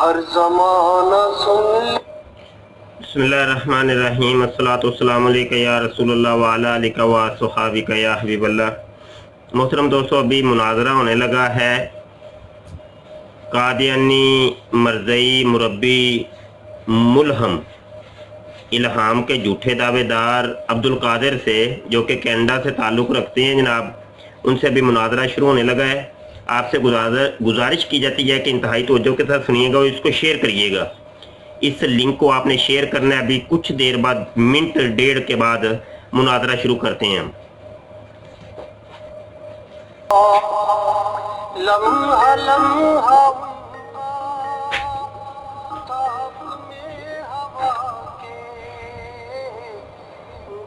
ہر زمانہ سن. بسم اللہ الرحمن الرحیم. الصلاۃ والسلام علیکہ یا رسول اللہ وعلی آلک و صحابک یا حبیب اللہ. محترم دوستو، ابھی مناظرہ ہونے لگا ہے قادیانی مرزئی مربی ملہم الہام کے جھوٹے دعوے دار عبد القادر سے، جو کہ کینیڈا سے تعلق رکھتے ہیں جناب، ان سے بھی مناظرہ شروع ہونے لگا ہے. آپ سے گزارش کی جاتی ہے کہ انتہائی توجہ کے ساتھ سنیے گا اور اس کو شیئر کریے گا. اس لنک کو آپ نے شیئر کرنا ہے. ابھی کچھ دیر بعد، منٹ ڈیڑھ کے بعد مناظرہ شروع کرتے ہیں ہم. لمحہ لمحہ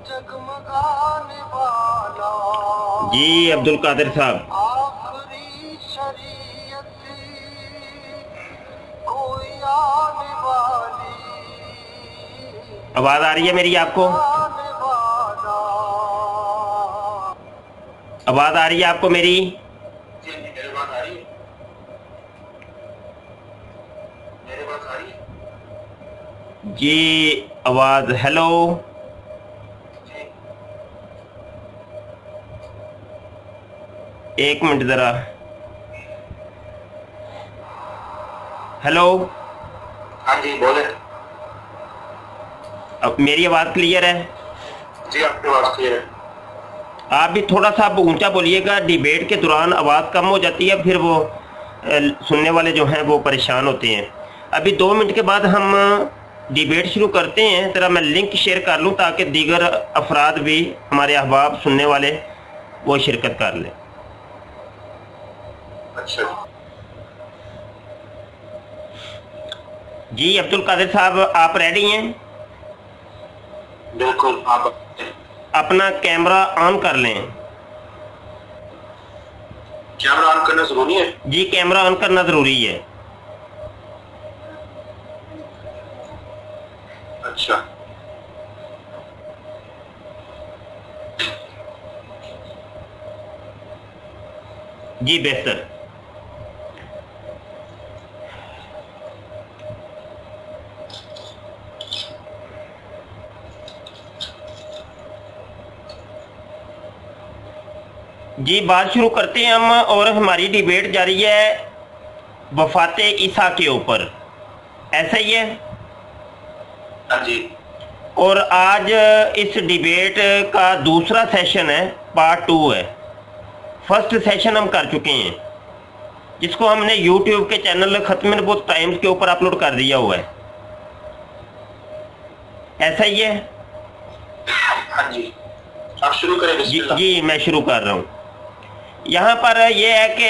جگمگانے والا. جی عبد القادر صاحب، آخری شریعت کوئی آنے والی. آواز آ رہی ہے میری آپ کو؟ آنے والا. آواز آ رہی ہے آپ کو میری؟ جی میری بات آ رہی ہے. میری بات آ رہی ہے. جی آواز. ہیلو. جی ایک منٹ ذرا. ہیلو. ہاں جی بولے. اب میری آواز کلیئر ہے؟ جی آپ کی آواز کلیئر ہے. آپ بھی تھوڑا سا اونچا بولیے گا. ڈیبیٹ کے دوران آواز کم ہو جاتی ہے، پھر وہ سننے والے جو ہیں وہ پریشان ہوتے ہیں. ابھی 2 منٹ کے بعد ہم ڈیبیٹ شروع کرتے ہیں. ذرا میں لنک شیئر کر لوں تاکہ دیگر افراد بھی، ہمارے احباب سننے والے، وہ شرکت کر لیں. اچھا جی عبد القادر صاحب، آپ ریڈی ہیں؟ بالکل. آپ اپنا کیمرہ آن کر لیں. کیمرہ آن کرنا ضروری ہے؟ جی کیمرہ آن کرنا ضروری ہے. اچھا جی بہتر. جی بات شروع کرتے ہیں ہم، اور ہماری ڈیبیٹ جاری ہے وفات عیسیٰ کے اوپر. ایسا ہی ہے؟ ہاں جی. اور آج اس ڈیبیٹ کا دوسرا سیشن ہے، پارٹ 2 ہے. فرسٹ سیشن ہم کر چکے ہیں، جس کو ہم نے یوٹیوب کے چینل ختم نبوت ٹائمز کے اوپر اپلوڈ کر دیا ہوا ہے. ایسا ہی ہے؟ ہاں جی آپ شروع کریں. بسم اللہ. جی میں شروع کر رہا ہوں. یہاں پر یہ ہے کہ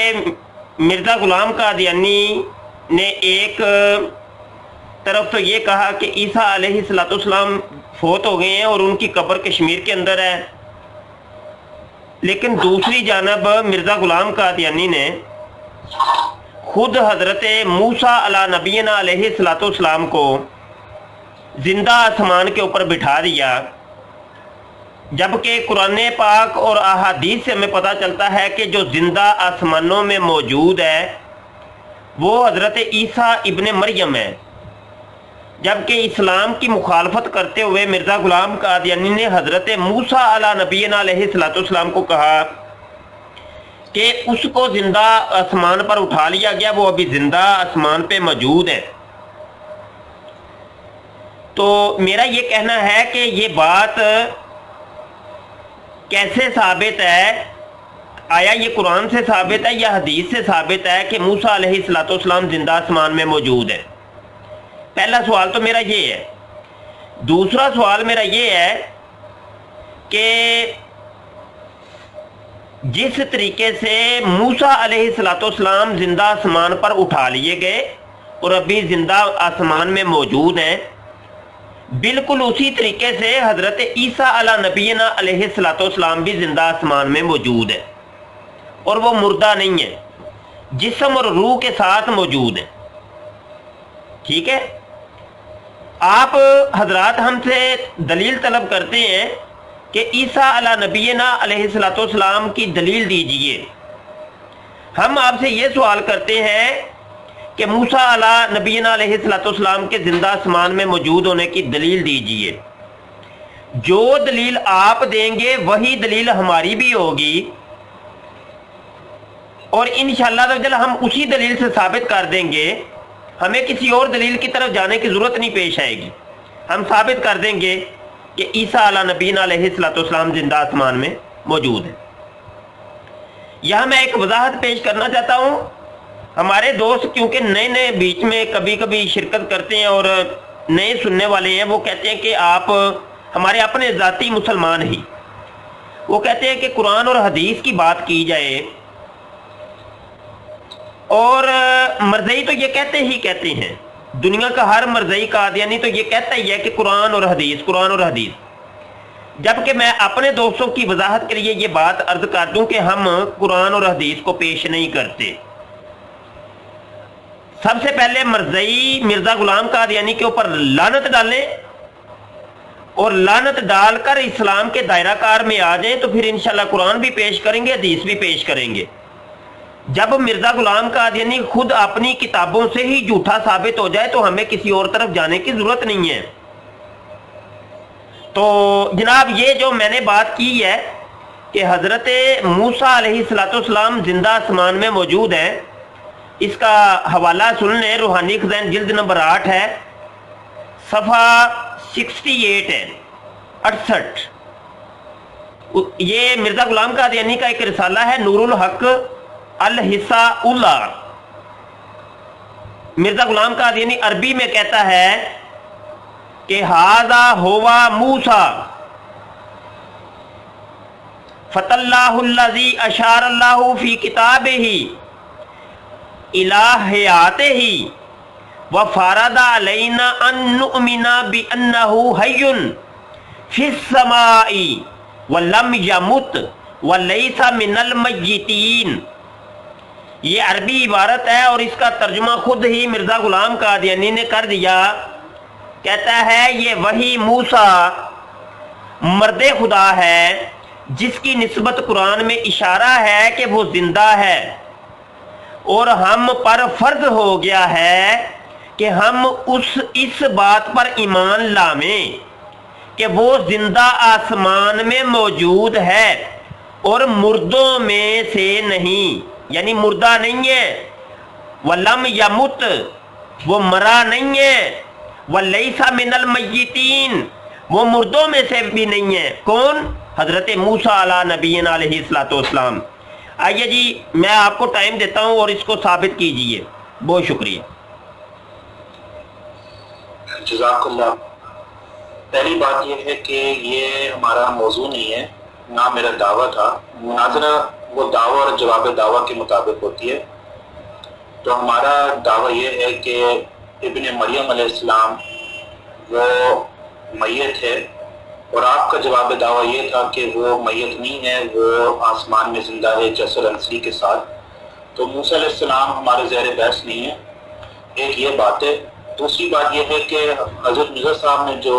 مرزا غلام قادیانی نے ایک طرف تو یہ کہا کہ عیسیٰ علیہ السلام فوت ہو گئے ہیں اور ان کی قبر کشمیر کے اندر ہے، لیکن دوسری جانب مرزا غلام قادیانی نے خود حضرت موسیٰ علیہ نبینا علیہ السلام کو زندہ آسمان کے اوپر بٹھا دیا، جبکہ قرآن پاک اور احادیث سے ہمیں پتہ چلتا ہے کہ جو زندہ آسمانوں میں موجود ہے وہ حضرت عیسیٰ ابن مریم ہے. جبکہ اسلام کی مخالفت کرتے ہوئے مرزا غلام قادیانی نے حضرت موسیٰ علیہ نبینا علیہ السلام کو کہا کہ اس کو زندہ آسمان پر اٹھا لیا گیا، وہ ابھی زندہ آسمان پہ موجود ہے. تو میرا یہ کہنا ہے کہ یہ بات کیسے ثابت ہے؟ آیا یہ قرآن سے ثابت ہے یا حدیث سے ثابت ہے کہ موسیٰ علیہ السلام زندہ آسمان میں موجود ہے؟ پہلا سوال تو میرا یہ ہے. دوسرا سوال میرا یہ ہے کہ جس طریقے سے موسیٰ علیہ السلام زندہ آسمان پر اٹھا لیے گئے اور ابھی زندہ آسمان میں موجود ہیں، بالکل اسی طریقے سے حضرت عیسیٰ علیہ نبینا علیہ السلام بھی زندہ آسمان میں موجود ہے، اور وہ مردہ نہیں ہے، جسم اور روح کے ساتھ موجود ہے. ٹھیک ہے؟ آپ حضرات ہم سے دلیل طلب کرتے ہیں کہ عیسیٰ علیہ نبینا علیہ السلام کی دلیل دیجئے. ہم آپ سے یہ سوال کرتے ہیں کہ موسیٰ علیہ نبینا علیہ السلام کے زندہ آسمان میں موجود ہونے کی دلیل دیجئے۔ جو دلیل آپ دیں گے وہی دلیل ہماری بھی ہوگی، اور انشاءاللہ تعالی ہم اسی دلیل سے ثابت کر دیں گے، ہمیں کسی اور دلیل کی طرف جانے کی ضرورت نہیں پیش آئے گی۔ ہم ثابت کر دیں گے کہ عیسیٰ علیہ نبینا علیہ السلام زندہ آسمان میں موجود ہے۔ یہاں میں ایک وضاحت پیش کرنا چاہتا ہوں۔ ہمارے دوست کیونکہ نئے نئے بیچ میں کبھی کبھی شرکت کرتے ہیں اور نئے سننے والے ہیں، وہ کہتے ہیں کہ آپ ہمارے اپنے ذاتی مسلمان ہی، وہ کہتے ہیں کہ قرآن اور حدیث کی بات کی جائے، اور مرزئی تو یہ کہتے ہیں، دنیا کا ہر مرزئی قادیانی تو یہ کہتا ہی ہے کہ قرآن اور حدیث، جبکہ میں اپنے دوستوں کی وضاحت کے لیے یہ بات عرض کر دوں کہ ہم قرآن اور حدیث کو پیش نہیں کرتے۔ سب سے پہلے مرزئی مرزا غلام قادیانی کے اوپر لعنت ڈالیں، اور لعنت ڈال کر اسلام کے دائرہ کار میں آ جائیں تو پھر انشاءاللہ قرآن بھی پیش کریں گے، حدیث بھی پیش کریں گے۔ جب مرزا غلام قادیانی خود اپنی کتابوں سے ہی جھوٹا ثابت ہو جائے تو ہمیں کسی اور طرف جانے کی ضرورت نہیں ہے۔ تو جناب یہ جو میں نے بات کی ہے کہ حضرت موسیٰ علیہ السلام زندہ آسمان میں موجود ہیں، اس کا حوالہ سن لیں، روحانی خزائن جلد نمبر 8 ہے، صفحہ 68 ہے، 68۔ یہ مرزا غلام قادیانی کا ایک رسالہ ہے، نور الحق الحصہ اللہ۔ مرزا غلام قادیانی عربی میں کہتا ہے کہ ھذا ھوا موسیٰ فت اللہ الذی اشار اللہ فی کتابہ الی حیاتہ وفرض علینا ان نؤمن بانہ حی فی السماء ولم یمت ولیس من المیتین۔ یہ عربی عبارت ہے اور اس کا ترجمہ خود ہی مرزا غلام قادیانی نے کر دیا۔ کہتا ہے یہ وہی موسیٰ مرد خدا ہے جس کی نسبت قرآن میں اشارہ ہے کہ وہ زندہ ہے، اور ہم پر فرض ہو گیا ہے کہ ہم اس بات پر ایمان لائیں کہ وہ زندہ آسمان میں موجود ہے اور مردوں میں سے نہیں، یعنی مردہ نہیں ہے۔ وَلَمْ يَمُتْ، وہ مرا نہیں ہے۔ وَلَيْسَ مِنَ الْمَيِّتِينَ، وہ مردوں میں سے بھی نہیں ہے۔ کون؟ حضرت موسیٰ علیہ نبینا علیہ السلام۔ آئیے جی میں آپ کو ٹائم دیتا ہوں اور اس کو ثابت کیجئے۔ بہت شکریہ۔ جزاک اللہ۔ پہلی بات یہ ہے کہ یہ ہمارا موضوع نہیں ہے، نہ میرا دعویٰ تھا۔ مناظرہ وہ دعویٰ اور جواب دعویٰ کے مطابق ہوتی ہے۔ تو ہمارا دعویٰ یہ ہے کہ ابن مریم علیہ السلام وہ میت ہے، اور آپ کا جواب دعویٰ یہ تھا کہ وہ میت نہیں ہے، وہ آسمان میں زندہ ہے جسد انسی کے ساتھ۔ تو موسیٰ علیہ السلام ہمارے زیر بحث نہیں ہے، ایک یہ بات ہے۔ دوسری بات یہ ہے کہ حضرت مرزا صاحب نے جو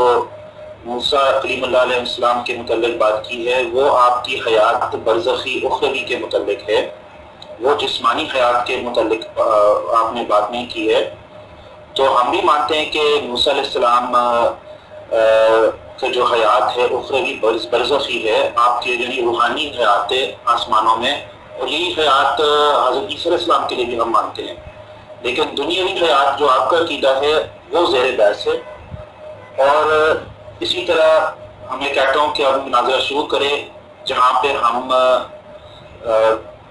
موسیٰ کلیم اللہ علیہ السلام کے متعلق بات کی ہے وہ آپ کی حیات برزخی اخروی کے متعلق ہے، وہ جسمانی حیات کے متعلق آپ نے بات نہیں کی ہے۔ تو ہم بھی مانتے ہیں کہ موسیٰ علیہ السلام کہ جو حیات ہے اخروی برزخی ہے، آپ کے یعنی روحانی حیات ہے آسمانوں میں، اور یہی حیات حضرت عیسیٰ علیہ السلام کے لیے بھی ہم مانتے ہیں۔ لیکن دنیاوی حیات جو آپ کا عقیدہ ہے وہ زیر بحث ہے۔ اور اسی طرح میں کہتا ہوں کہ اب مناظرہ شروع کریں، جہاں پہ ہم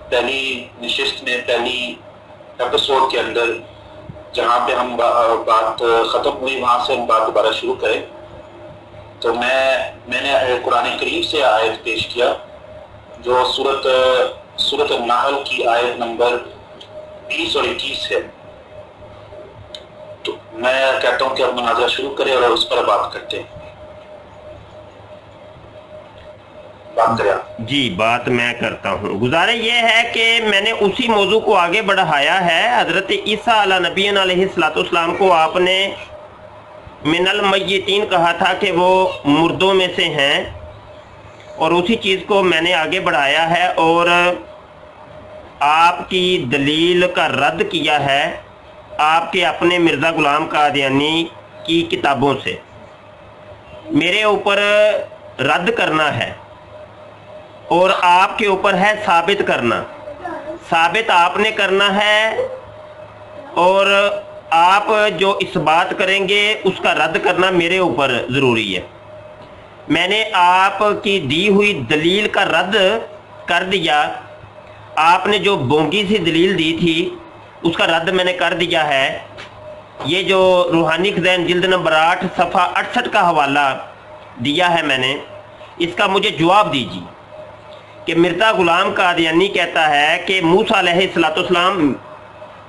پہلی نشست میں پہلی ایپیسوڈ کے اندر جہاں پہ ہم بات ختم ہوئی وہاں سے ہم بات دوبارہ شروع کریں۔ تو میں نے قرآن کریم سے آیت پیش کیا جو سورۃ النحل کی آیت نمبر 20 اور 21 ہے۔ تو میں کہتا ہوں کہ اب مناظرہ شروع کریں اور اس پر بات کرتے ہیں۔ بات کریں جی بات میں کرتا ہوں۔ گزارش یہ ہے کہ میں نے اسی موضوع کو آگے بڑھایا ہے۔ حضرت عیسیٰ علیہ نبینا علیہ السلام کو آپ نے من المیتین کہا تھا کہ وہ مردوں میں سے ہیں، اور اسی چیز کو میں نے آگے بڑھایا ہے اور آپ کی دلیل کا رد کیا ہے آپ کے اپنے مرزا غلام قادیانی کی کتابوں سے میرے اوپر رد کرنا ہے اور آپ کے اوپر ہے ثابت کرنا. ثابت آپ نے کرنا ہے اور آپ جو اس بات کریں گے اس کا رد کرنا میرے اوپر ضروری ہے. میں نے آپ کی دی ہوئی دلیل کا رد کر دیا. آپ نے جو بونگی سی دلیل دی تھی اس کا رد میں نے کر دیا ہے. یہ جو روحانی خزائن جلد نمبر 8 صفحہ 68 کا حوالہ دیا ہے میں نے, اس کا مجھے جواب دیجیے کہ مرزا غلام قادیانی کہتا ہے کہ موسیٰ علیہ السلام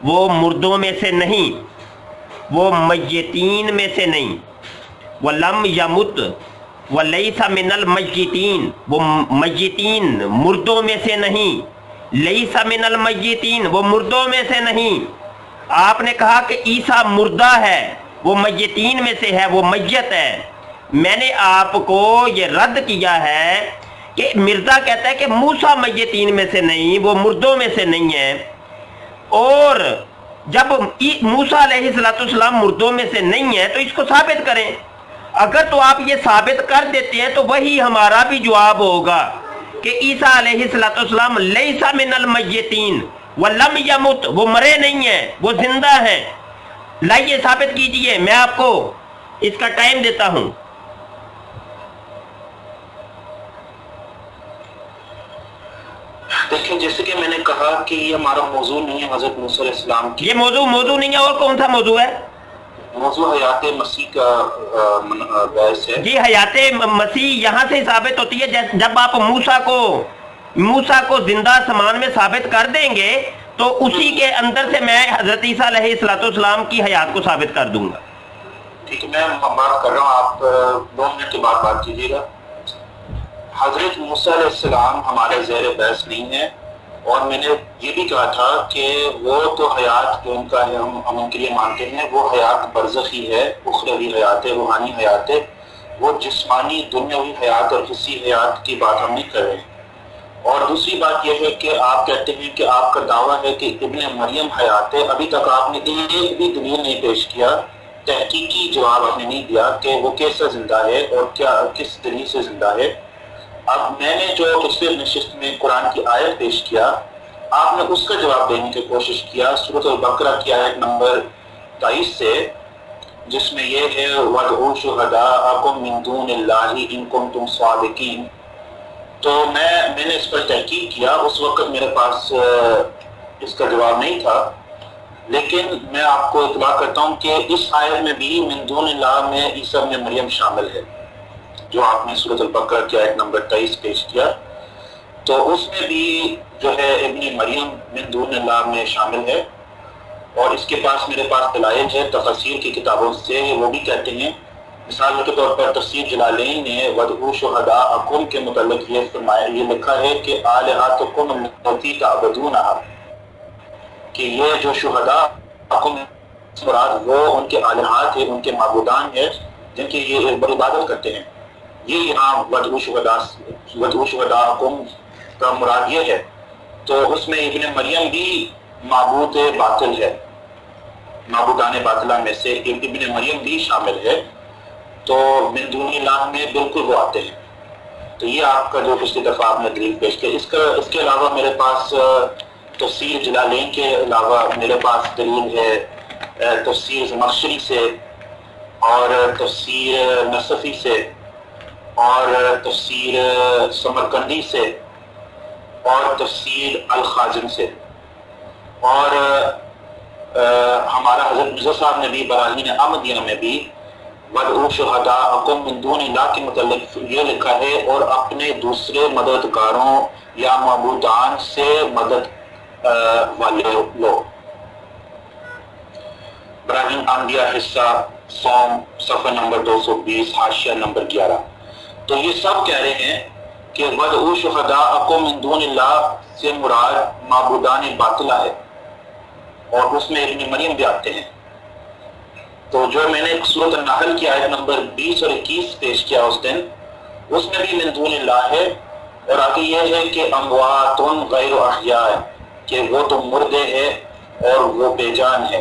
وہ مردوں میں سے نہیں, وہ میتین میں سے نہیں. وَلَمْ يَمُتْ وَلَيْسَ مِنَ الْمَيِّتِينَ, وہ میتین مردوں میں سے نہیں. لیس من المیتین, وہ مردوں میں سے نہیں. آپ نے کہا کہ عیسیٰ مردہ ہے, وہ میتین میں سے ہے, وہ میت ہے. میں نے آپ کو یہ رد کیا ہے کہ مرزا کہتا ہے کہ موسیٰ میتین میں سے نہیں, وہ مردوں میں سے نہیں ہے. اور جب موسیٰ علیہ السلام مردوں میں سے نہیں ہے تو اس کو ثابت کریں. اگر تو آپ یہ ثابت کر دیتے ہیں تو وہی ہمارا بھی جواب ہوگا کہ عیسیٰ علیہ السلام لیس من المیتین ولم یمت, وہ مرے نہیں ہیں, وہ زندہ ہیں. لائیے ثابت کیجئے, میں آپ کو اس کا ٹائم دیتا ہوں. دیکھیں, جیسے کہ میں نے کہا کہ یہ ہمارا موضوع نہیں ہے حضرت موسیٰ علیہ السلام کی. یہ موضوع نہیں ہے, اور کون سا موضوع ہے؟ موضوع حیات مسیح کا بحث ہے. جی, حیات مسیح یہاں سے ثابت ہوتی ہے جب آپ موسیٰ کو زندہ آسمان میں ثابت کر دیں گے تو اسی کے اندر سے میں حضرت عیسیٰ علیہ السلام کی حیات کو ثابت کر دوں گا. ٹھیک ہے, میں بات کر رہا ہوں, آپ 2 منٹ کے بعد بات کیجیے گا. حضرت موسیٰ علیہ السلام ہمارے زیر بحث نہیں ہے, اور میں نے یہ بھی کہا تھا کہ وہ تو حیات جو ان کا ہے ہم ان کے لیے مانتے ہیں, وہ حیات برزخی ہے, اخروی حیات ہے, روحانی حیات ہے. وہ جسمانی دنیاوی حیات اور حصی حیات کی بات ہم نہیں کر رہے ہیں. اور دوسری بات یہ ہے کہ آپ کہتے ہیں کہ آپ کا دعویٰ ہے کہ ابن مریم حیات ہے. ابھی تک آپ نے ایک بھی دلیل نہیں پیش کیا, تحقیقی جواب آپ نے نہیں دیا کہ وہ کیسا زندہ ہے اور کس دلیل سے زندہ ہے. اب میں نے جو پچھلے نشست میں قرآن کی آیت پیش کیا, آپ نے اس کا جواب دینے کی کوشش کیا سورۃ البقرہ کی آیت نمبر 23 سے, جس میں یہ ہے وَادْعُوا شُهَدَاءَكُم مِّن دُونِ اللَّهِ إِن كُنتُمْ صَادِقِينَ. تو میں نے اس پر تحقیق کیا. اس وقت میرے پاس اس کا جواب نہیں تھا, لیکن میں آپ کو اطلاع کرتا ہوں کہ اس آیت میں بھی من دون اللہ میں عیسیٰ ابن مریم شامل ہے, جو آپ نے سورۃ البقرہ کی آیت نمبر 23 پیش کیا. تو اس میں بھی جو ہے ابن مریم من دون اللہ میں شامل ہے, اور اس کے پاس میرے پاس دلائل ہے تفاسیر کی کتابوں سے. وہ بھی کہتے ہیں, مثال کے طور پر تفسیر جلالین نے وَادْعُوا شُهَدَاءَكُم کے متعلق یہ فرمایا, یہ لکھا ہے کہ آلِهَتُكُمُ الَّتِي تَعْبُدُونَهَا, کہ یہ جو شہداء مراد وہ ان کے الہات ہیں, ان کے معبودان ہیں جن کی یہ عبادت کرتے ہیں. یہ یہاں وَادْعُوا شُهَدَاءَكُم کا مراد یہ ہے. تو اس میں ابن مریم بھی معبود باطل ہے, معبودان باطلہ میں سے ابن مریم بھی شامل ہے. تو من دون اللہ میں بالکل وہ آتے ہیں. تو یہ آپ کا جو پچھلی دفعہ آپ نے دلیل پیش کیا. اس کے علاوہ میرے پاس تفسیر جلالین کے علاوہ میرے پاس دلیل ہے تفسیر زمخشری سے, اور تفسیر نصفی سے, اور تفسیر سمرقندی سے, اور تفسیر الخازن سے, اور ہمارا حضرت مرزا صاحب نے بھی براہین احمدیہ میں بھی وَادْعُوا شُهَدَاءَكُم مِّن دُونِ اللَّهِ کے متعلق یہ لکھا ہے, اور اپنے دوسرے مددگاروں یا معبودان سے مدد والے لوگ. براہین احمدیہ حصہ سوم صفحہ نمبر 220 حاشیہ نمبر 11. تو یہ سب کہہ رہے ہیں کہ وَادْعُوا شُهَدَاءَكُم مِّن دُونِ اللَّهِ سے مراد معبودان باطلہ ہے, اور اس میں ابن مریم بھی آتے ہیں. تو جو میں نے سورۃ النحل کی آیت نمبر 20 اور 21 پیش کیا اس دن, اس میں بھی من دون اللہ ہے, اور آگے یہ ہے کہ اموات غیر احیاء, کہ وہ تو مردے ہیں اور وہ بے جان ہے.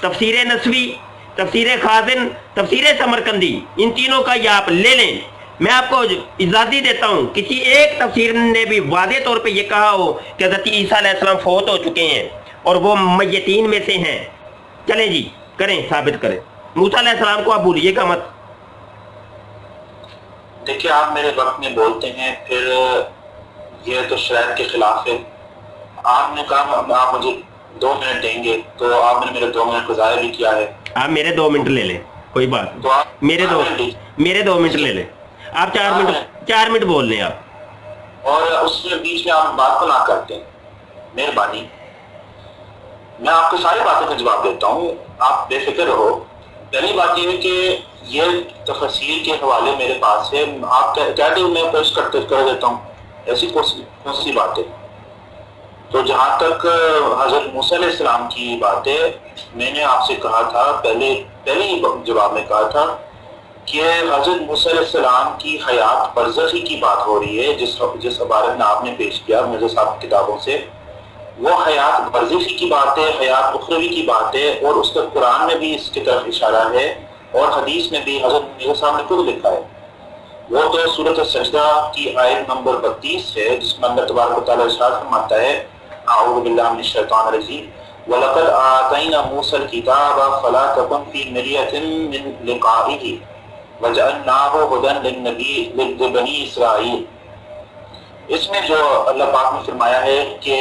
تفسیر نسوی، تفسیر خازن، تفسیر سمرقندی، ان تینوں کا یہ آپ لے لیں. میں آپ کو اجازت دیتا ہوں کسی ایک تفسیر نے بھی واضح طور پہ یہ کہا ہو کہ حضرت عیسیٰ علیہ السلام فوت ہو چکے ہیں اور وہ میتین میں سے ہیں. چلیں جی کریں، ثابت کریں. موسیٰ علیہ السلام کو آپ بھولیے گا مت. دیکھیے آپ میرے وقت میں بولتے ہیں، پھر یہ تو شرائط کے خلاف ہے. آپ نے کہا آپ مجھے 2 منٹ دیں گے، تو آپ نے میرے 2 منٹ کو ضائع بھی کیا ہے. آپ میرے 2 منٹ لے لیں، کوئی بات تو آپ نہیں. میرے 2 منٹ لے لیں. آپ 4 منٹ بول لیں آپ. اور اس میں بیچ میں آپ بات کو نہ کرتے ہیں. مہربانی، میں آپ کو ساری باتوں کا جواب دیتا ہوں، آپ بے فکر رہو. پہلی بات یہ ہے کہ یہ تفسیر کے حوالے میرے پاس ہے. آپ کہتے ہیں میں پیش کر دیتا ہوں، ایسی کون سی بات ہے. تو جہاں تک حضرت موسیٰ علیہ السلام کی بات ہے، میں نے آپ سے کہا تھا پہلے ہی جواب میں کہا تھا کہ حضرت موسیٰ علیہ السلام کی حیات برزخی کی بات ہو رہی ہے. جس عبارت میں آپ نے پیش کیا مرزا صاحب کی کتابوں سے، وہ حیات برزخی کی بات ہے، حیات اخروی کی بات ہے. اور اس کا قرآن میں بھی اس کی طرف اشارہ ہے اور حدیث میں بھی حضرت مرزا صاحب نے خود لکھا ہے. وہ تو سورۃ السجدہ کی آیت نمبر 32 ہے، جس میں اللہ تبارک و تعالیٰ ارشاد فرماتا ہے اعوذ باللہ من الشیطان الرجیم وَلَقَدْ آتَيْنَا مُوسَى الْكِتَابَ فَلَا تَكُنْ فِي مِرْيَةٍ مِّن لِقَائِهِ وَجَعَلْنَاهُ هُدًى لِبَنِي إِسْرَائِيلَ. اس میں جو اللہ پاک نے فرمایا ہے کہ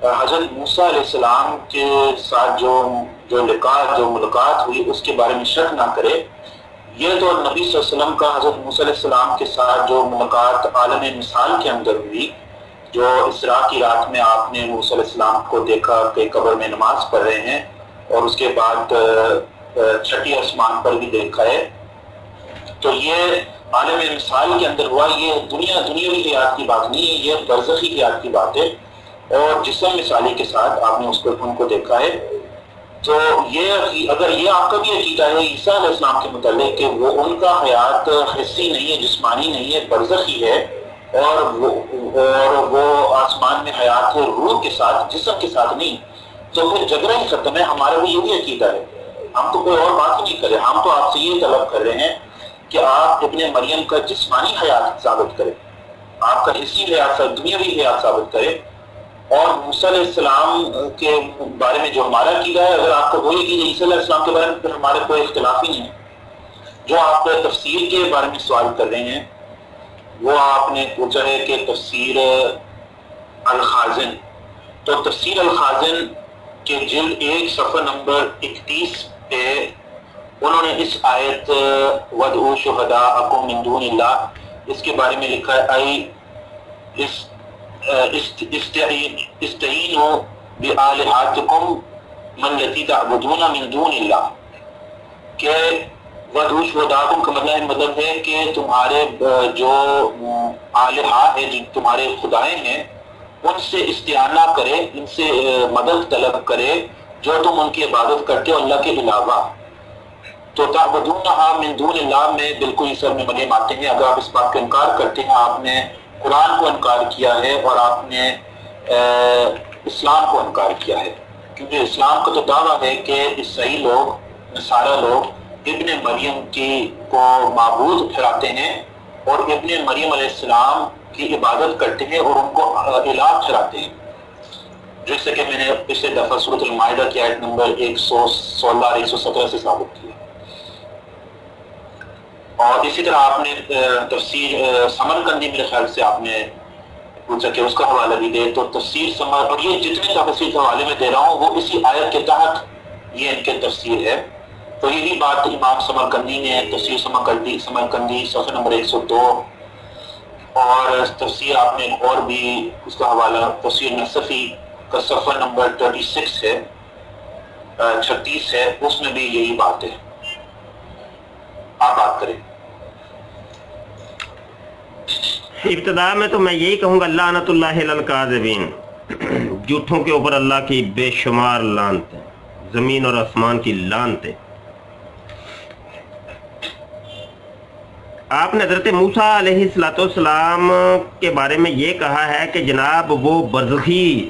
حضرت موسیٰ علیہ السلام کے ساتھ جو ملاقات ہوئی اس کے بارے میں شک نہ کرے. یہ تو نبی صلی اللہ علیہ وسلم کا حضرت موسیٰ علیہ السلام کے ساتھ جو ملاقات عالم مثال کے اندر ہوئی، جو اسراء کی رات میں آپ نے موسیٰ علیہ السلام کو دیکھا کہ قبر میں نماز پڑھ رہے ہیں، اور اس کے بعد چھٹی آسمان پر بھی دیکھا ہے. تو یہ عالم مثال کے اندر ہوا. یہ دنیاوی حیات کی بات نہیں ہے، یہ برزخی حیات کی بات ہے. اور جسم مثالی کے ساتھ آپ نے ان کو دیکھا ہے. تو یہ اگر یہ آپ کا بھی عقیدہ ہے عیسیٰ علیہ السلام کے متعلق کہ وہ ان کا حیات حسی نہیں ہے، جسمانی نہیں ہے، برزخی ہے، اور وہ آسمان میں حیات ہے روح کے ساتھ، جسم کے ساتھ نہیں، تو پھر جھگڑا ہی ختم ہے. ہمارا بھی یہی عقیدہ ہے. ہم تو کوئی اور بات ہی نہیں کر رہے. ہم تو آپ سے یہ طلب کر رہے ہیں کہ آپ ابن مریم کا جسمانی حیات ثابت کریں، آپ کا حسی حیات، دنیاوی حیات ثابت کریں. اور موسیٰ علیہ السلام کے بارے میں جو ہمارا عقیدہ ہے، اگر آپ کو وہی عقیدہ عیسیٰ علیہ السلام کے بارے میں، پھر ہمارے کوئی اختلاف ہی نہیں ہے. جو آپ تفسیر کے بارے میں سوال کر رہے ہیں، وہ آپ نے پوچھا ہے کہ تفسیر الخازن. تو تفسیر الخازن کے جلد 1 صفحہ نمبر 31 پہ انہوں نے اس آیت وَادْعُوا شُهَدَاءَكُم مِّن دُونِ اللَّهِ اس کے بارے میں لکھا ہے استعینوا بِآلِہَتِکُم الَّتِی تَعْبُدُونَ مِن دُونِ اللَّهِ کہ وَادْعُوا شُهَدَاءَكُم کا مطلب ہے کہ تمہارے جو آلہہ ہے، جو تمہارے خدائے ہیں، ان سے استعانہ کرے، ان سے مدد طلب کرے جو تم ان کی عبادت کرتے ہو اللہ کے علاوہ. تو تعبدونہا من دون اللہ میں بالکل اس میں مریم آتے ہیں. اگر آپ اس بات کا انکار کرتے ہیں، آپ نے قرآن کو انکار کیا ہے اور آپ نے اسلام کو انکار کیا ہے. کیونکہ اسلام کا تو دعویٰ ہے کہ عیسائی لوگ، نصارہ لوگ ابن مریم کو معبود ٹھہراتے ہیں اور ابن مریم علیہ السلام کی عبادت کرتے ہیں اور ان کو الہ ٹھہراتے ہیں، جیسے کہ میں نے پچھلے دفعہ سورۃ المائدہ کی آیت نمبر 116 اور 117 سے ثابت کیا. اور اسی طرح آپ نے تفسیر سمرقندی میرے خیال سے آپ نے پوچھا کہ اس کا حوالہ بھی دے. تو تفسیر اور یہ جتنے تفسیر کے حوالے میں دے رہا ہوں وہ اسی آیت کے تحت یہ ان کے تفسیر ہے. تو یہی بات امام سمرقندی نے تفسیر سمرقندی صفحہ نمبر 102، اور تفسیر آپ نے اور بھی اس کا حوالہ تفسیر نصفی کا صفحہ نمبر 36 ہے، 36 ہے، اس میں بھی یہی بات ہے. آپ بات کریں. ابتدا میں تو میں یہی کہوں گا لعنت اللہ علی الکاذبین، جھوٹوں کے اوپر اللہ کی بے شمار لعنتیں، زمین اور آسمان کی لعنتیں. آپ نے حضرت موسیٰ علیہ السلام کے بارے میں یہ کہا ہے کہ جناب وہ برزخی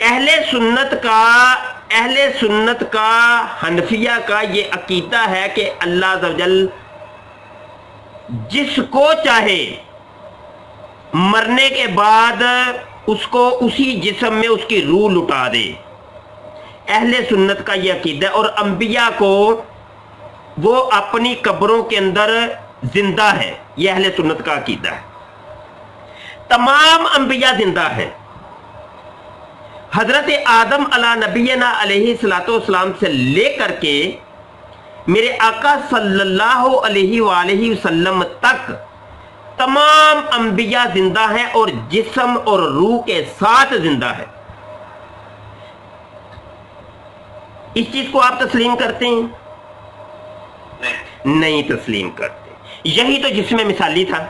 اہل سنت کا حنفیہ کا یہ عقیدہ ہے کہ اللہ عز و جل جس کو چاہے مرنے کے بعد اس کو اسی جسم میں اس کی روح لٹا دے. اہل سنت کا یہ عقیدہ ہے. اور انبیاء کو وہ اپنی قبروں کے اندر زندہ ہے. یہ اہل سنت کا عقیدہ ہے. تمام انبیاء زندہ ہیں. حضرت آدم علی نبینا علیہ الصلوۃ والسلام سے لے کر کے میرے آقا صلی اللہ علیہ وآلہ وسلم تک تمام انبیاء زندہ ہیں اور جسم اور روح کے ساتھ زندہ ہے. اس چیز کو آپ تسلیم کرتے ہیں؟ نہیں تسلیم کرتے. یہی تو جسم مثالی تھا.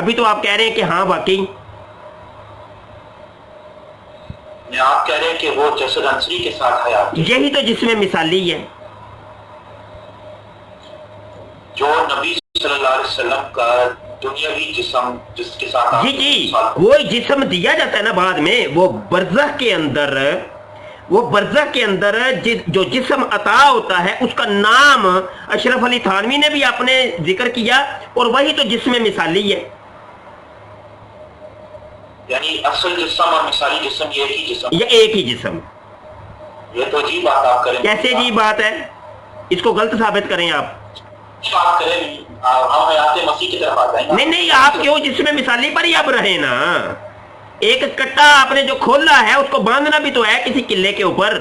ابھی تو آپ کہہ رہے ہیں کہ ہاں واقعی. آپ کہہ رہے ہیں کہ وہ جسد عنصری کے ساتھ حیات. یہی تو جسم مثالی ہے جو نبی صلی اللہ علیہ وسلم کا دنیاوی جسم جس کے ساتھ جی وہ جسم دیا جاتا ہے نا بعد میں. وہ برزخ کے اندر جو جسم عطا ہوتا ہے اس کا نام اشرف علی تھانوی نے بھی آپ نے ذکر کیا اور وہی تو جسم مثالی ہے. یعنی اصل جسم اور مثالی جسم یہ ایک ہی جسم. یہ تو عجیب بات آپ کریں. کیسے عجیب بات ہے؟ اس کو غلط ثابت کریں آپ. بات کریں ہم حیات مسیح کی طرف آتے ہیں. نہیں آپ کیوں جسم مثالی پر ہی اب رہے نا. ایک کٹا آپ نے جو کھولا ہے اس کو باندھنا بھی تو ہے کسی قلعے کے اوپر.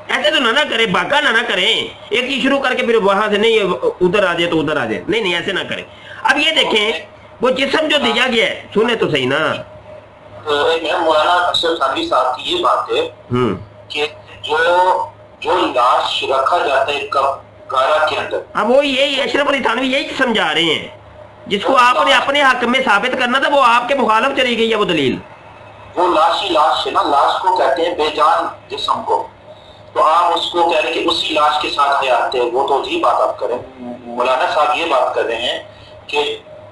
ایسے تو نہ کریں, باقا نہ کریں. ایک ہی شروع کر کے پھر وہاں سے نہیں ادھر آ جائے تو ادھر آ جائے. نہیں ایسے نہ کریں. اب یہ دیکھیں وہ جسم جو دیا گیا ہے, سنیں تو صحیح نا. مولانا اشرف تھانوی صاحب کی یہ بات ہے کہ جو لاش رکھا جاتا ہے گارا کے اندر, اب وہ یہی اشرف علی تھانوی یہی سمجھا رہے ہیں جس کو آپ نے اپنے حق میں ثابت کرنا تھا. وہ آپ کے مخالف چلی گئی ہے وہ دلیل. وہ لاش ہے نا. لاش کو کہتے ہیں بے جان جسم کو. تو آپ اس کو کہہ رہے کہ اسی لاش کے ساتھ حیات ہے. وہ تو عجیب بات آپ کریں. مولانا صاحب یہ بات کر رہے ہیں کہ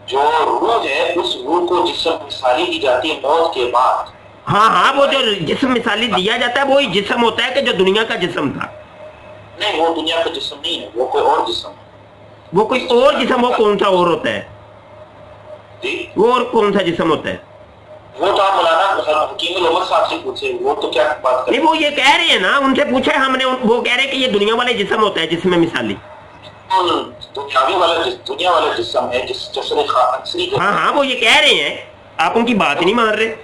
جو روح ہے اس روح کو جسم مثالی دی جاتی ہے موت کے بعد. ہاں وہ جو جسم مثالی دیا جاتا ہے وہی جسم ہوتا ہے کہ جو دنیا کا جسم تھا. نہیں وہ دنیا کا جسم نہیں ہے, وہ کوئی اور جسم ہے. وہ کوئی اور جسم. وہ کون سا اور ہوتا ہے جی؟ وہ اور کون سا جسم ہوتا ہے؟ وہ تو آپ مولانا حکیم الامت صاحب سے پوچھے. وہ تو کیا بات کریں. نہیں وہ یہ کہہ رہے ہیں نا, ان سے پوچھا ہم نے. وہ کہہ رہے ہیں کہ یہ دنیا والے جسم ہوتا ہے جسم مثالی. دنیا والا جسم ہے جس جسد عنصری. ہاں وہ یہ کہہ رہے ہیں. آپ ان کی بات نہیں مان رہے.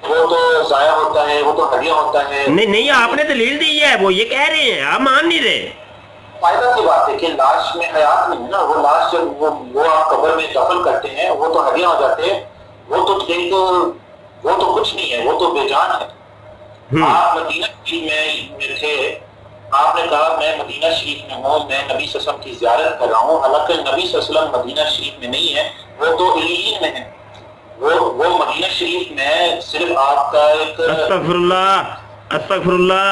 وہ تو ضائع ہوتا ہے, وہ تو ہڈیاں ہوتا ہے. نہیں آپ نے دلیل دی ہے. وہ یہ کہہ رہے ہیں, آپ مان نہیں رہے. فائدہ کی بات ہے کہ لاش میں حیات نہیں ہے نا. وہ لاش جب وہ آپ قبر میں دفن کرتے ہیں وہ تو ہڈیاں ہو جاتے ہیں. وہ تو کچھ نہیں ہے, وہ تو بے جان ہے. آپ مدینہ شریف میں تھے. آپ نے کہا میں مدینہ شریف میں ہوں, میں نبی صلی اللہ علیہ وسلم کی زیارت کر رہا ہوں. حالانکہ نبی صلی اللہ علیہ وسلم مدینہ شریف میں نہیں ہے, وہ تو علیین میں ہے. وہ مدینہ شریف میں صرف آپ کا ایک استغفر اللہ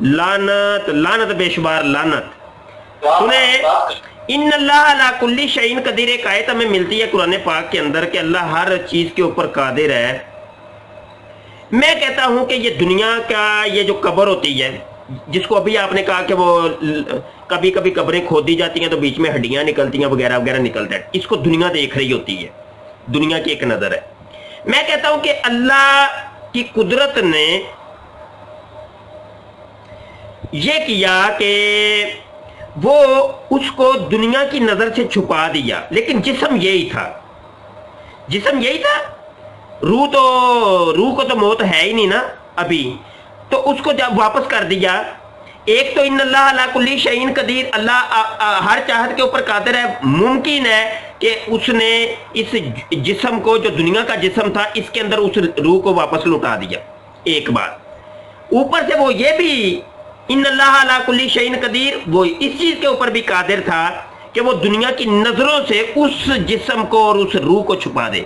لعنت بے شمار لعنت. سنیں, ان اللہ علی کل شیء قدیر. ایک آیت ہمیں ملتی ہے قرآن پاک کے اندر کہ اللہ ہر چیز کے اوپر قادر ہے. میں کہتا ہوں کہ یہ دنیا کا یہ جو قبر ہوتی ہے, جس کو ابھی آپ نے کہا کہ وہ کبھی کبھی قبریں کھودی جاتی ہیں تو بیچ میں ہڈیاں نکلتی ہیں وغیرہ وغیرہ نکلتا ہے, اس کو دنیا دیکھ رہی ہوتی ہے. دنیا کی ایک نظر ہے. میں کہتا ہوں کہ اللہ کی قدرت نے یہ کیا کہ وہ اس کو دنیا کی نظر سے چھپا دیا. لیکن جسم یہی تھا. روح کو تو موت ہے ہی نہیں نا ابھی. تو اس کو جب واپس کر دیا. ایک تو ان اللہ علی کل شیء قدیر, اللہ ہر چاہت کے اوپر قادر ہے. ممکن ہے کہ اس نے اس جسم کو جو دنیا کا جسم تھا اس کے اندر اس روح کو واپس لوٹا دیا. ایک بات. اوپر سے وہ یہ بھی ان اللہ علی کل شیء قدیر, وہ اس چیز کے اوپر بھی قادر تھا کہ وہ دنیا کی نظروں سے اس جسم کو اور اس روح کو چھپا دے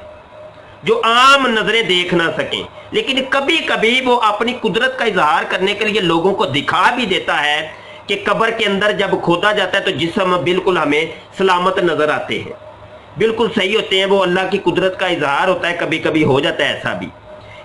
جو عام نظریں دیکھ نہ سکیں. لیکن کبھی کبھی وہ اپنی قدرت کا اظہار کرنے کے لیے لوگوں کو دکھا بھی دیتا ہے کہ قبر کے اندر جب کھودا جاتا ہے تو جسم بالکل ہمیں سلامت نظر آتے ہیں, بالکل صحیح ہوتے ہیں. وہ اللہ کی قدرت کا اظہار ہوتا ہے. کبھی کبھی ہو جاتا ہے ایسا بھی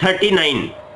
39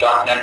.net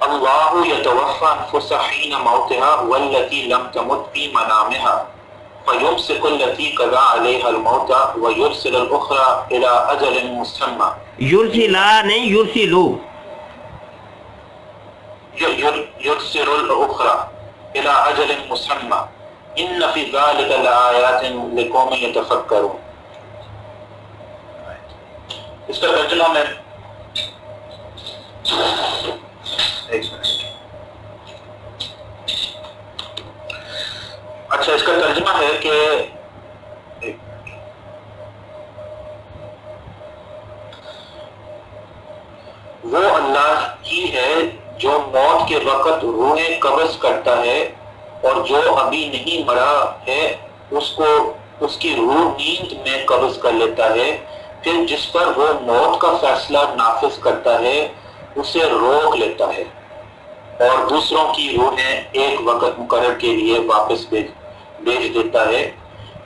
اللہ یتوفی انفس حین موتها والتی لم تمت فی منامها فیمسک التی قضا علیها الموت ویرسل الاخرى الى اجل مسمى. یرسلا نہیں یرسلو. یرسل الاخرى الى اجل مسمى ان فی ذلک لآیات لقوم یتفکرون. اس کا ترجمہ میں ایک منٹ. اچھا اس کا ترجمہ ہے کہ وہ اللہ ہی ہے جو موت کے وقت روحیں قبض کرتا ہے اور جو ابھی نہیں مرا ہے اس کو اس کی روح نیند میں قبض کر لیتا ہے، پھر جس پر وہ موت کا فیصلہ نافذ کرتا ہے اسے روک لیتا ہے اور دوسروں کی روحیں ایک وقت مقرر کے لیے واپس بھیج دیتا ہے.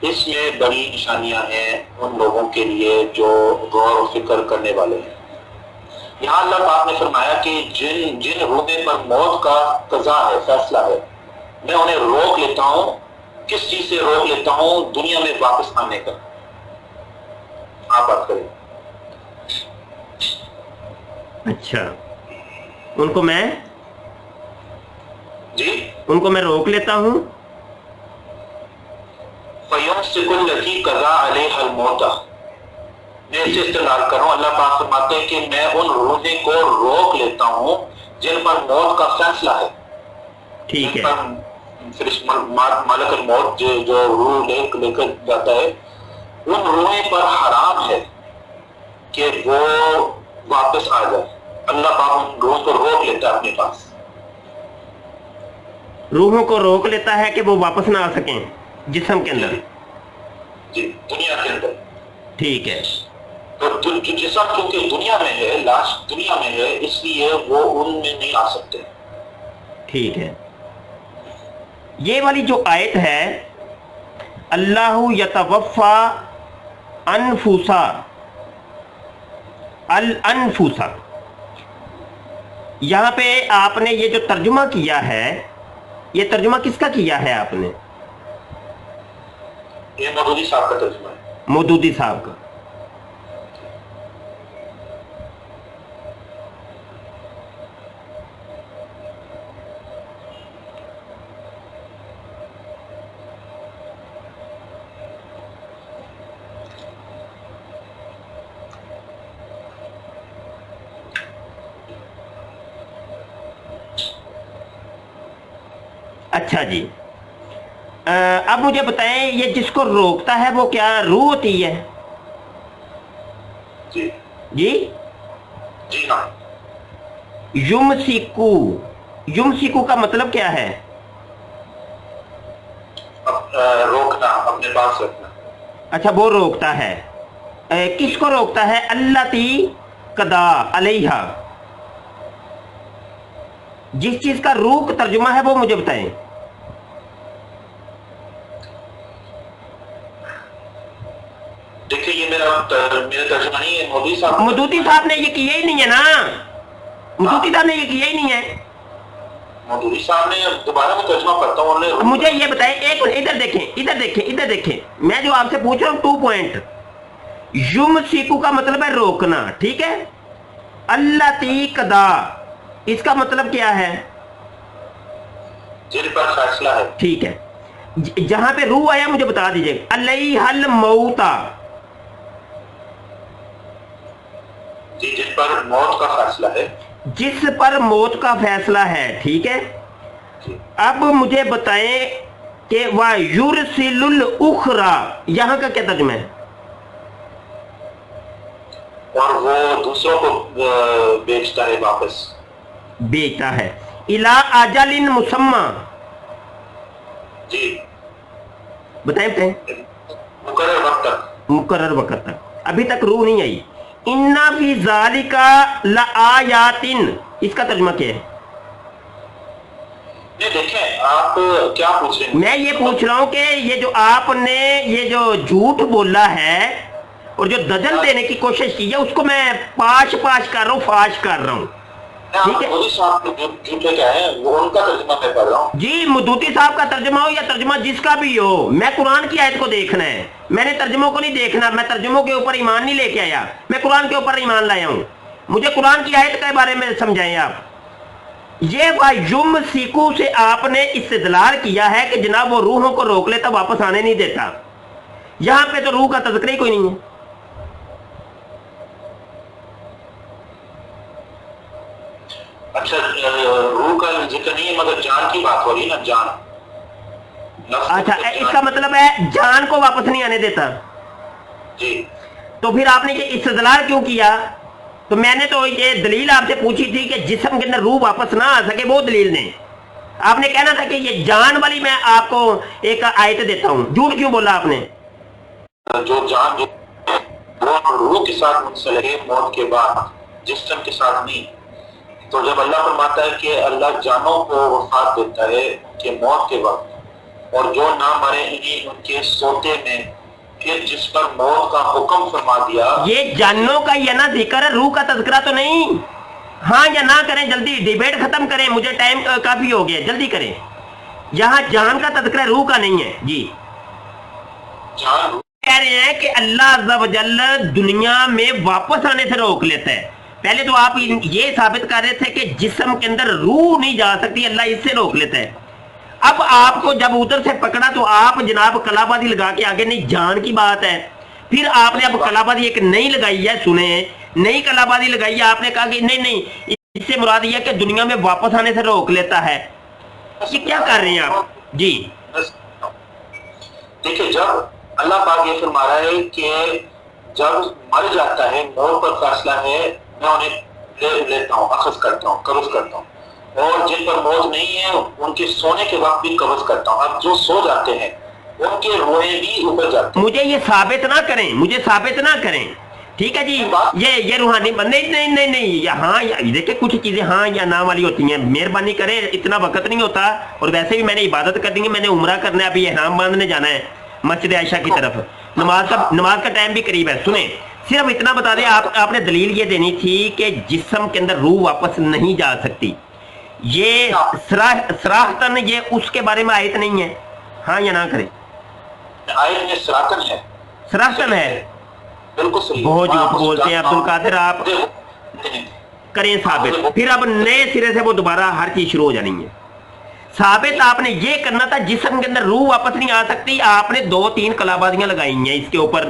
اس میں بڑی نشانیاں ہیں ان لوگوں کے لیے جو غور و فکر کرنے والے ہیں. یہاں اللہ پاک نے فرمایا کہ جن روحیں پر موت کا قضا ہے، فیصلہ ہے، میں انہیں روک لیتا ہوں. کس چیز سے روک لیتا ہوں؟ دنیا میں واپس آنے کا. آپ بات کریں. اچھا ان کو میں روک لیتا ہوں. فَيُمْسِكُ الَّتِي قَضَىٰ عَلَيْهَا الْمَوْتَ. میں اسے استعمال کر رہا ہوں. اللہ پاک فرماتے ہیں کہ میں ان روحیں کو روک لیتا ہوں جن پر موت کا فیصلہ ہے. ٹھیک ہے. مالک الموت جو روح لے کر جاتا ہے، ان روحیں پر حرام ہے کہ وہ واپس آ جائے. اللہ پاک ان روحوں کو روک لیتا ہے اپنے پاس. روحوں کو روک لیتا ہے کہ وہ واپس نہ آ سکیں جسم کے اندر. جی دنیا کے اندر. ٹھیک ہے. تو جسم کیونکہ دنیا میں ہے، لاش دنیا میں ہے، اس لیے وہ ان میں نہیں آ سکتے. ٹھیک ہے. یہ والی جو آیت ہے اللہ یتوفا انفسا الانفسا، یہاں پہ آپ نے یہ جو ترجمہ کیا ہے، یہ ترجمہ کس کا کیا ہے آپ نے؟ یہ مودودی صاحب کا ترجمہ ہے. مودودی صاحب کا. اچھا جی. اب مجھے بتائیں یہ جس کو روکتا ہے وہ کیا روح ہوتی ہے؟ جی جی جی ہاں. یمسکو کا مطلب کیا ہے؟ روکنا، اپنے پاس رکھنا. اچھا وہ روکتا ہے. کس کو روکتا ہے؟ اللاتی قضا علیہا. جس چیز کا روح کا ترجمہ ہے وہ مجھے بتائیں. دیکھیں یہ میرا ترجمہ نہیں ہے. مودودی صاحب نے یہ کیا ہی نہیں ہے نا. مودودی صاحب نے یہ کیا ہی نہیں ہے. مودودی صاحب نے دوبارہ میں ترجمہ پڑھتا ہوں. مجھے یہ بتائیں ایک منٹ، ادھر دیکھیں میں جو آپ سے پوچھ رہا ہوں 2 پوائنٹ. یمسکو کا مطلب ہے روکنا، ٹھیک ہے. اللاتی قضا اس کا مطلب کیا ہے؟ جن پر فیصلہ ہے. ٹھیک ہے. جہاں پہ روح آیا مجھے بتا دیجئے. علیہ الموت، جی جن پر موت کا فیصلہ ہے. جس پر موت کا فیصلہ ہے، ٹھیک ہے. اب مجھے بتائیں کہ وَيُرْسِلُ الْأُخْرَى یہاں کا کیا ترجمہ ہے؟ اور وہ دوسروں کو بیچتا ہے، واپس بیچتا ہے. اِلَىٰ أَجَلٍ مُسَمَّى. جی بتائیں مقرر وقت تک. مقرر وقت تک. ابھی تک روح نہیں آئی. اِنَّا فِي ذَلِكَ لَآيَاتٍ اس کا ترجمہ کیا ہے؟ دیکھیں آپ کیا پوچھ رہے ہیں؟ میں یہ پوچھ رہا ہوں کہ یہ جو آپ نے یہ جو جھوٹ بولا ہے اور جو دجل دینے کی کوشش کی ہے اس کو میں پاش کر رہا ہوں، فاش کر رہا ہوں. ٹھیک ہے مودی صاحب جھوٹے کیا ہے وہ ان کا ترجمہ میں پڑھ رہا ہوں. جی، مودودی صاحب کا ترجمہ ہو یا ترجمہ جس کا بھی ہو، میں قرآن کی آیت کو دیکھنا ہے، میں نے ترجموں کو نہیں دیکھنا. میں ترجموں کے اوپر ایمان نہیں لے کے آیا، میں قرآن کے اوپر ایمان لایا ہوں. مجھے قرآن کی آیت کے بارے میں سمجھائیں آپ. یہ وَيُم سیکو سے آپ نے استدلال کیا ہے کہ جناب وہ روحوں کو روک لیتا، واپس آنے نہیں دیتا. یہاں پہ تو روح کا تذکرہ ہی کوئی نہیں ہے. اچھا روح کا ذکر نہیں ہے مگر جان کی بات ہو رہی ہے نا، جان. اچھا، اس کا مطلب ہے جان کو واپس نہیں آنے دیتا. جی تو پھر آپ نے یہ استدلال کیوں کیا؟ تو میں نے تو یہ دلیل آپ سے پوچھی تھی کہ جسم کے اندر روح واپس نہ آ سکے، وہ دلیل نہیں. آپ نے کہنا تھا کہ یہ جان والی میں آپ کو ایک آیت دیتا ہوں. جھوٹ کیوں بولا آپ نے؟ جو جان وہ روح کے ساتھ منسلک ہے موت کے بعد، جسم کے ساتھ نہیں. تو جب اللہ فرماتا ہے کہ اللہ جانوں کو وفات دیتا ہے کہ موت کے وقت، اور جو نہ مرے انہیں ان کے سوتے میں، پھر جس پر موت کا حکم فرما دیا. یہ جانوں کا یہ نا ذکر ہے، روح کا تذکرہ تو نہیں. ہاں یا نہ کریں، جلدی ڈیبیٹ ختم کریں، مجھے ٹائم کافی ہو گیا، جلدی کریں. یہاں جان کا تذکرہ روح کا نہیں ہے. جی جان کہہ رہے ہیں کہ اللہ عز و جل دنیا میں واپس آنے سے روک لیتا ہے. پہلے تو آپ یہ ثابت کر رہے تھے کہ جسم کے اندر روح نہیں جا سکتی، اللہ اس سے روک لیتا ہے. اب آپ کو جب ادھر سے پکڑا تو آپ جناب کلا بازی لگا کے آگے نہیں، جان کی بات ہے. پھر آپ نے اب کلا بازی ایک نئی لگائی ہے، سنیں، نئی کلا بازی لگائی ہے. آپ نے کہا کہ نہیں اس سے مراد یہ ہے کہ دنیا میں واپس آنے سے روک لیتا ہے. یہ کیا کر رہے ہیں آپ؟ جی دیکھیں، جب اللہ پاک یہ فرما رہا ہے کہ جب مر جاتا ہے، موت پر فیصلہ ہے، میں انہیں لے لیتا ہوں، اخذ کرتا ہوں، قبض کرتا ہوں. اور جن پر موت نہیں ہے ان کے سونے کے وقت بھی قبض کرتا ہوں. اب جو سو جاتے ہیں ان کے روحیں بھی اوپر جاتے ہیں. مجھے یہ ثابت نہ کریں، مجھے ثابت نہ کریں. ٹھیک ہے جی، یہ روحانی نہیں. ہاں دیکھیں کچھ چیزیں ہاں یا نہ والی ہوتی ہیں. مہربانی کریں، اتنا وقت نہیں ہوتا. اور ویسے بھی میں نے عبادت کر دی ہے، میں نے عمرہ کرنا ہے، ابھی احرام باندھنے جانا ہے مسجد عائشہ کی طرف. نماز کا ٹائم بھی قریب ہے. سنیں، صرف اتنا بتا دیں، آپ نے دلیل یہ دینی تھی کہ جسم کے اندر روح واپس نہیں جا سکتی. یہ صراحتاً یہ اس کے بارے میں آیت نہیں ہے. ہاں یا نہ کریں. آیت میں سراطن ہے، صراحتاً ہے. بالکل صحیح. بہت جھوٹ بولتے ہیں عبد القادر. آپ کریں ثابت، پھر اب نئے سرے سے وہ دوبارہ ہر چیز شروع ہو جانی ہے. ثابت آپ نے یہ کرنا تھا جسم کے اندر روح واپس نہیں آ سکتی. آپ نے 2-3 کلابازیاں لگائی ہیں اس کے اوپر.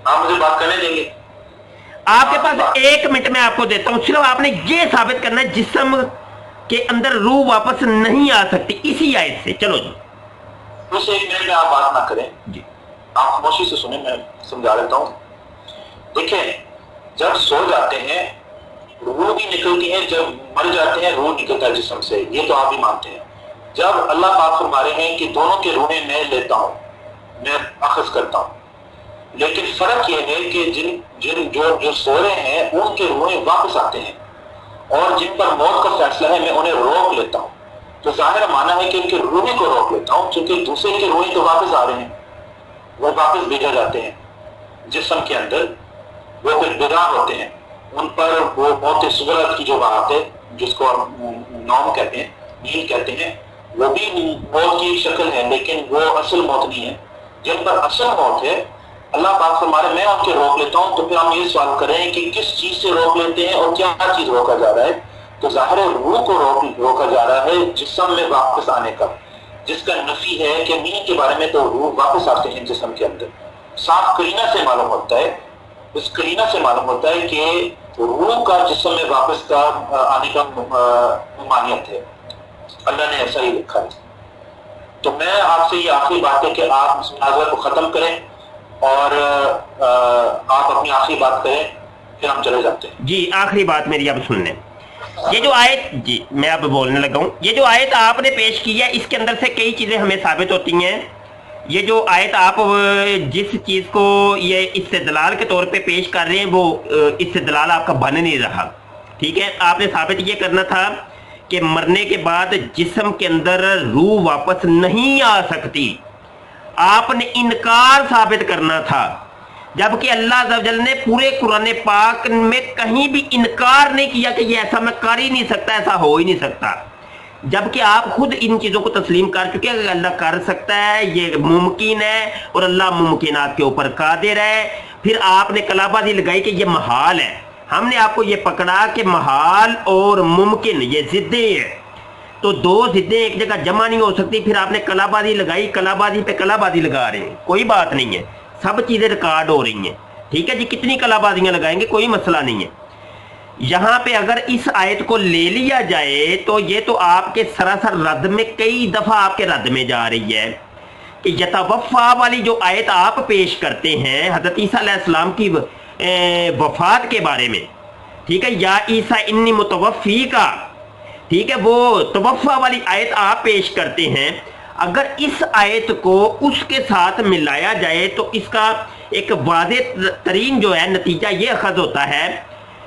آپ مجھے بات کرنے دیں گے؟ آپ کے پاس 1 منٹ میں آپ کو دیتا ہوں. صرف آپ نے یہ ثابت کرنا ہے جسم کے اندر روح واپس نہیں آ سکتی اسی آیت سے. چلو جی، اس 1 منٹ میں آپ بات نہ کریں، جی آپ خاموشی سے سنیں، میں سمجھا دیتا ہوں. دیکھیں، جب سو جاتے ہیں روح بھی نکلتی ہے، جب مر جاتے ہیں روح نکلتا ہے جسم سے، یہ تو آپ بھی مانتے ہیں. جب اللہ پاک فرما رہے ہیں کہ دونوں کے روحیں میں لیتا ہوں، میں اخذ کرتا ہوں، لیکن فرق یہ ہے کہ جو سو رہے ہیں ان کے روحیں واپس آتے ہیں، اور جن پر موت کا فیصلہ ہے میں انہیں روک لیتا ہوں. تو ظاہر مانا ہے کہ ان کے روحیں کو روک لیتا ہوں، چونکہ دوسرے کے روحیں تو واپس آ رہے ہیں، وہ واپس بھیجا جاتے ہیں جسم کے اندر. وہ پھر بیدار ہوتے ہیں، ان پر وہ موت صغرا کی جو بات ہے جس کو نوم کہتے ہیں، نیند کہتے ہیں، وہ بھی موت کی شکل ہے، لیکن وہ اصل موت نہیں ہے. جن پر اصل موت ہے اللہ پاک فرما رہے میں ان کے روک لیتا ہوں. تو پھر ہم یہ سوال کریں کہ کس چیز سے روک لیتے ہیں اور کیا چیز روکا جا رہا ہے؟ تو ظاہر روح کو روکا جا رہا ہے جسم میں واپس آنے کا، جس کا نفی ہے کہ نیند کے بارے میں تو روح واپس آتے ہیں جسم کے اندر. صاف قرینہ سے معلوم ہوتا ہے، اس قرینہ سے معلوم ہوتا ہے کہ روح کا جسم میں واپس کا آنے کا ممانعت ہے. اللہ نے ایسا ہی لکھا ہے. تو میں آپ سے یہ آخری بات ہے کہ آپ اس مناظرہ کو ختم کریں اور آپ اپنی آخری بات کریں، پھر ہم چلے جاتے ہیں. جی، آخری بات میری اب سن لیں. یہ جو آیت، جی میں اب بولنے لگا ہوں، یہ جو آیت آپ نے پیش کی ہے اس کے اندر سے کئی چیزیں ہمیں ثابت ہوتی ہیں. یہ جو آیت آپ جس چیز کو یہ استدلال کے طور پہ پیش کر رہے ہیں وہ استدلال آپ کا بن نہیں رہا. ٹھیک ہے، آپ نے ثابت یہ کرنا تھا کہ مرنے کے بعد جسم کے اندر روح واپس نہیں آ سکتی. آپ نے انکار ثابت کرنا تھا. جبکہ اللہ عز و جل نے پورے قرآن پاک میں کہیں بھی انکار نہیں کیا کہ یہ ایسا میں کر ہی نہیں سکتا، ایسا ہو ہی نہیں سکتا، جبکہ آپ خود ان چیزوں کو تسلیم کر چکے ہیں کہ اللہ کر سکتا ہے، یہ ممکن ہے اور اللہ ممکنات کے اوپر قادر ہے۔ پھر آپ نے کلا بازی لگائی کہ یہ محال ہے، ہم نے آپ کو یہ پکڑا کہ محال اور ممکن یہ ضدیں ہیں، تو دو ضدیں ایک جگہ جمع نہیں ہو سکتی۔ پھر آپ نے کلا بازی لگائی، کلا بازی پہ کلا بازی لگا رہے ہیں، کوئی بات نہیں ہے، سب چیزیں ریکارڈ ہو رہی ہیں، ٹھیک ہے جی، کتنی کلا بازیاں لگائیں گے، کوئی مسئلہ نہیں ہے۔ یہاں پہ اگر اس آیت کو لے لیا جائے تو یہ تو آپ کے سراسر رد میں کئی دفعہ آپ کے رد میں جا رہی ہے کہ یتوفا والی جو آیت آپ پیش کرتے ہیں حضرت عیسیٰ علیہ السلام کی وفات کے بارے میں، ٹھیک ہے، یا عیسیٰ انی متوفی کا، ٹھیک ہے، وہ توفا والی آیت آپ پیش کرتے ہیں، اگر اس آیت کو اس کے ساتھ ملایا جائے تو اس کا ایک واضح ترین جو ہے نتیجہ یہ اخذ ہوتا ہے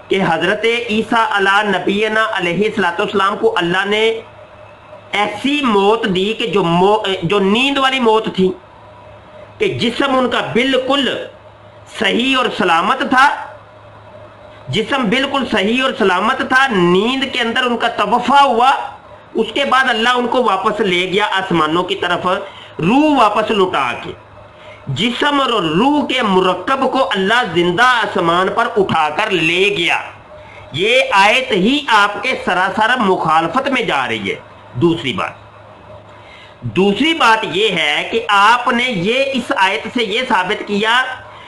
کہ حضرت عیسیٰ علیہ نبینا علیہ السلام کو اللہ نے ایسی موت دی کہ جو نیند والی موت تھی، کہ جسم ان کا بالکل صحیح اور سلامت تھا، جسم بالکل صحیح اور سلامت تھا، نیند کے اندر ان کا توفا ہوا، اس کے بعد اللہ ان کو واپس لے گیا آسمانوں کی طرف، روح واپس لوٹا کے، جسم اور روح کے مرکب کو اللہ زندہ آسمان پر اٹھا کر لے گیا۔ یہ آیت ہی آپ کے سراسر مخالفت میں جا رہی ہے۔ دوسری بات یہ ہے کہ آپ نے یہ اس آیت سے یہ ثابت کیا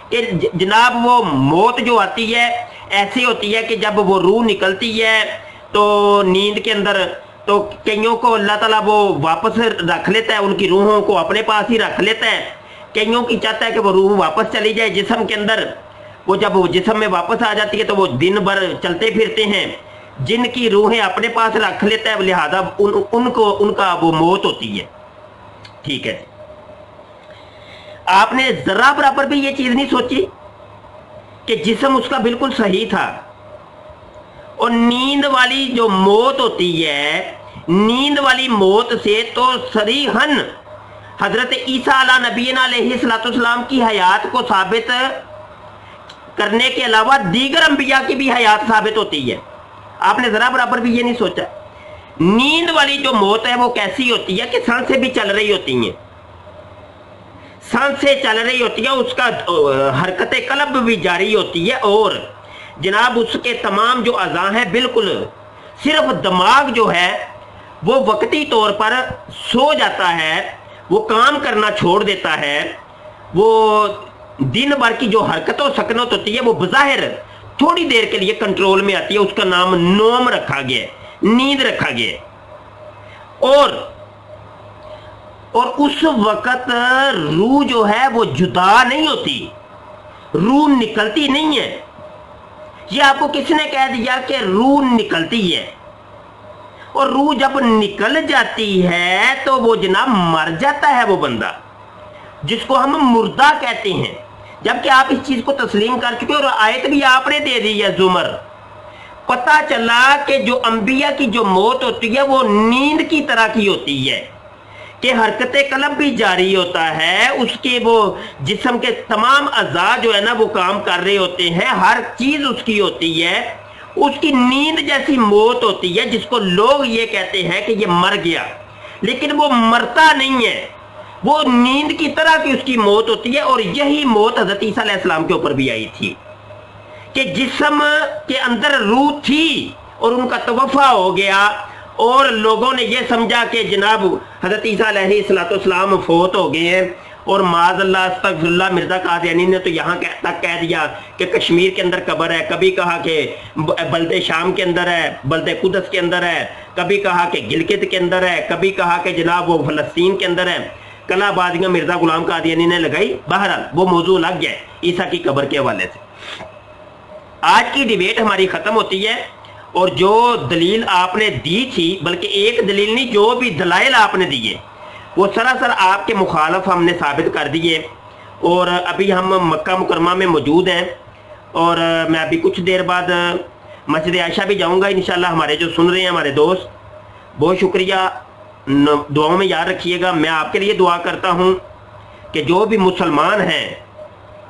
کہ جناب وہ موت جو آتی ہے ایسی ہوتی ہے کہ جب وہ روح نکلتی ہے تو نیند کے اندر تو کئیوں کو اللہ تعالیٰ وہ واپس رکھ لیتا ہے، ان کی روحوں کو اپنے پاس ہی رکھ لیتا ہے، کئیوں کی چاہتا ہے کہ وہ روح واپس چلی جائے جسم کے اندر، وہ جب وہ جسم میں واپس آ جاتی ہے تو وہ دن بھر چلتے پھرتے ہیں، جن کی روحیں اپنے پاس رکھ لیتا ہے لہذا ان کا وہ موت ہوتی ہے، ٹھیک ہے۔ آپ نے ذرا برابر بھی یہ چیز نہیں سوچی کہ جسم اس کا بالکل صحیح تھا، اور نیند والی جو موت ہوتی ہے، نیند والی موت سے تو صریحاً حضرت عیسیٰ علیہ نبینا علیہ السلام کی حیات کو ثابت کرنے کے علاوہ دیگر انبیاء کی بھی حیات ثابت ہوتی ہے۔ آپ نے ذرا برابر بھی یہ نہیں سوچا۔ نیند والی جو موت ہے وہ کیسی ہوتی ہے کہ سانسیں بھی چل رہی ہوتی ہیں، سانسیں چل رہی ہوتی ہے، اس کا حرکت قلب بھی جاری ہوتی ہے، اور جناب اس کے تمام جو اعضاء ہیں بالکل صرف دماغ جو ہے وہ وقتی طور پر سو جاتا ہے، وہ کام کرنا چھوڑ دیتا ہے، وہ دن بھر کی جو حرکت و سکنت ہوتی ہے وہ بظاہر تھوڑی دیر کے لیے کنٹرول میں آتی ہے، اس کا نام نوم رکھا گیا ہے، نیند رکھا گیا ہے، اور اس وقت روح جو ہے وہ جدا نہیں ہوتی، روح نکلتی نہیں ہے۔ یہ آپ کو کس نے کہہ دیا کہ روح نکلتی ہے؟ اور روح جب نکل جاتی ہے تو وہ جناب مر جاتا ہے، وہ بندہ جس کو ہم مردہ کہتے ہیں، جبکہ آپ اس چیز کو تسلیم کر چکے اور آیت بھی آپ نے دے دی ہے زمر۔ پتہ چلا کہ جو انبیاء کی جو موت ہوتی ہے وہ نیند کی طرح کی ہوتی ہے کہ حرکت قلب بھی جاری ہوتا ہے، اس کے وہ جسم کے تمام اعضاء جو ہے نا وہ کام کر رہے ہوتے ہیں، ہر چیز اس کی ہوتی ہے، اس کی نیند جیسی موت ہوتی ہے جس کو لوگ یہ کہتے ہیں کہ یہ مر گیا، لیکن وہ مرتا نہیں ہے، وہ نیند کی طرح کی اس کی موت ہوتی ہے۔ اور یہی موت حضرت عیسیٰ علیہ السلام کے اوپر بھی آئی تھی کہ جسم کے اندر روح تھی اور ان کا توفا ہو گیا، اور لوگوں نے یہ سمجھا کہ جناب حضرت عیسیٰ علیہ السلام فوت ہو گئے ہیں، اور معاذ اللہ استغفر اللہ مرزا قادیانی نے تو یہاں تک کہہ دیا کہ کشمیر کے اندر قبر ہے، کبھی کہا کہ بلد شام کے اندر ہے، بلد قدس کے اندر ہے، کبھی کہا کہ گلگت کے اندر ہے، کبھی کہا کہ جناب وہ فلسطین کے اندر ہے، کلا بازیاں مرزا غلام قادیانی نے لگائی۔ بہرحال وہ موضوع لگ گیا عیسیٰ کی قبر کے حوالے سے۔ آج کی ڈیبیٹ ہماری ختم ہوتی ہے، اور جو دلیل آپ نے دی تھی، بلکہ ایک دلیل نہیں، جو بھی دلائل آپ نے دیے وہ سراسر آپ کے مخالف ہم نے ثابت کر دیے، اور ابھی ہم مکہ مکرمہ میں موجود ہیں، اور میں ابھی کچھ دیر بعد مسجد عائشہ بھی جاؤں گا انشاءاللہ۔ ہمارے جو سن رہے ہیں ہمارے دوست، بہت شکریہ، دعاؤں میں یاد رکھیے گا۔ میں آپ کے لیے دعا کرتا ہوں کہ جو بھی مسلمان ہیں